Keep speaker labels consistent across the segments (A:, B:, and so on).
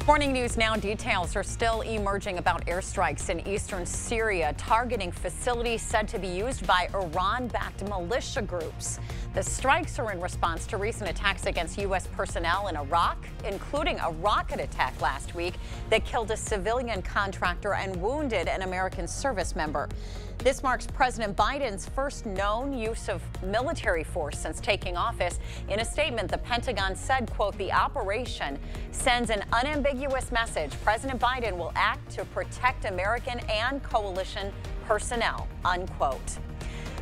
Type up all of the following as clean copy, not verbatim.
A: Morning news now. Details are still emerging about airstrikes in eastern Syria targeting facilities said to be used by Iran-backed militia groups. The strikes are in response to recent attacks against U.S. personnel in Iraq, including a rocket attack last week that killed a civilian contractor and wounded an American service member. This marks President Biden's first known use of military force since taking office. In a statement, the Pentagon said, quote, "The operation sends an unambiguous message. President Biden will act to protect American and coalition personnel," unquote.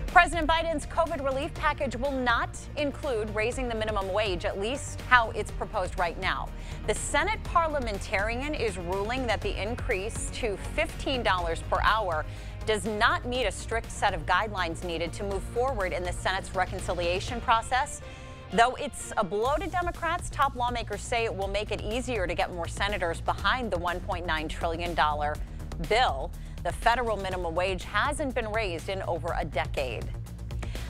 A: President Biden's COVID relief package will not include raising the minimum wage, at least how it's proposed right now. The Senate parliamentarian is ruling that the increase to $15 per hour does not meet a strict set of guidelines needed to move forward in the Senate's reconciliation process. Though it's a blow to Democrats, top lawmakers say it will make it easier to get more senators behind the $1.9 trillion bill. The federal minimum wage hasn't been raised in over a decade.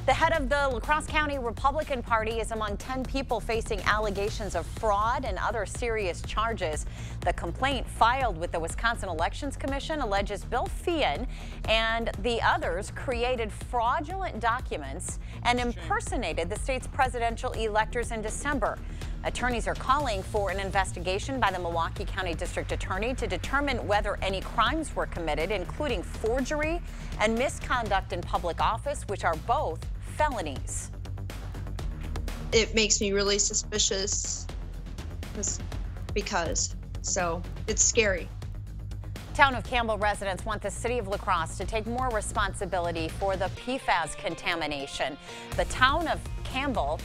A: The head of the La Crosse County Republican Party is among 10 people facing allegations of fraud and other serious charges. The complaint filed with the Wisconsin Elections Commission alleges Bill Feehan and the others created fraudulent documents and impersonated the state's presidential electors in December. Attorneys are calling for an investigation by the Milwaukee County District Attorney to determine whether any crimes were committed, including forgery and misconduct in public office, which are both felonies.
B: It makes me really suspicious because it's scary.
A: Town of Campbell residents want the city of La Crosse to take more responsibility for the PFAS contamination. The town of Campbell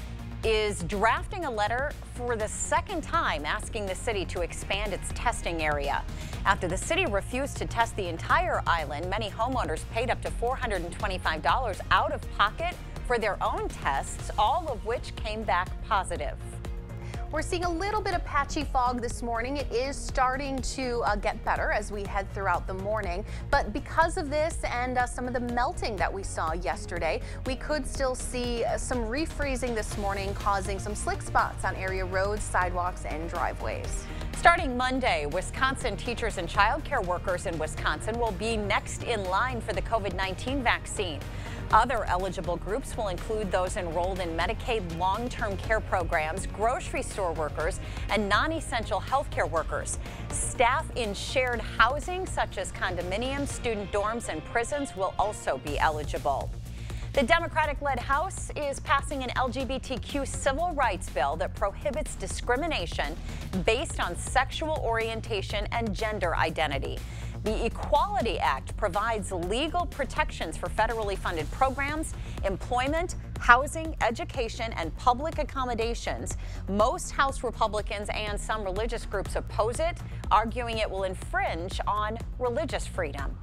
A: is drafting a letter for the second time asking the city to expand its testing area. After the city refused to test the entire island, many homeowners paid up to $425 out of pocket for their own tests, all of which came back positive.
C: We're seeing a little bit of patchy fog this morning. It is starting to get better as we head throughout the morning. But because of this and some of the melting that we saw yesterday, we could still see some refreezing this morning, causing some slick spots on area roads, sidewalks, and driveways.
A: Starting Monday, Wisconsin teachers and child care workers in Wisconsin will be next in line for the COVID-19 vaccine. Other eligible groups will include those enrolled in Medicaid long-term care programs, grocery store workers, and non-essential healthcare workers. Staff in shared housing, such as condominiums, student dorms, and prisons, will also be eligible. The Democratic-led House is passing an LGBTQ civil rights bill that prohibits discrimination based on sexual orientation and gender identity. The Equality Act provides legal protections for federally funded programs, employment, housing, education, and public accommodations. Most House Republicans and some religious groups oppose it, arguing it will infringe on religious freedom.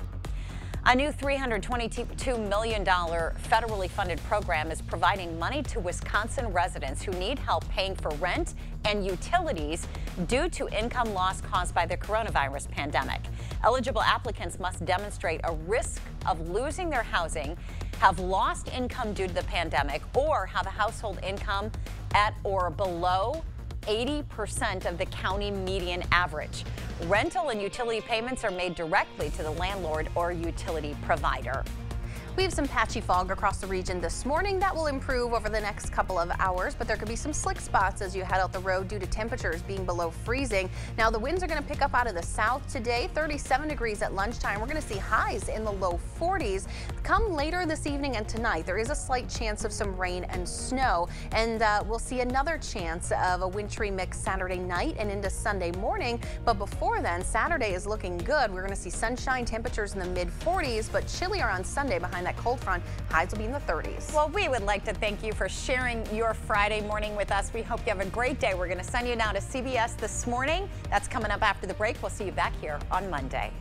A: A new $322 million federally funded program is providing money to Wisconsin residents who need help paying for rent and utilities due to income loss caused by the coronavirus pandemic. Eligible applicants must demonstrate a risk of losing their housing, have lost income due to the pandemic, or have a household income at or below 80% of the county median average. Rental and utility payments are made directly to the landlord or utility provider.
C: We have some patchy fog across the region this morning. That will improve over the next couple of hours, but there could be some slick spots as you head out the road due to temperatures being below freezing. Now, the winds are going to pick up out of the south today, 37 degrees at lunchtime. We're going to see highs in the low 40s. Come later this evening and tonight, there is a slight chance of some rain and snow, and we'll see another chance of a wintry mix Saturday night and into Sunday morning. But before then, Saturday is looking good. We're going to see sunshine, temperatures in the mid 40s, but chillier on Sunday behind that cold front. Highs will be in the 30s.
A: Well, we would like to thank you for sharing your Friday morning with us. We hope you have a great day. We're going to send you now to CBS This Morning. That's coming up after the break. We'll see you back here on Monday.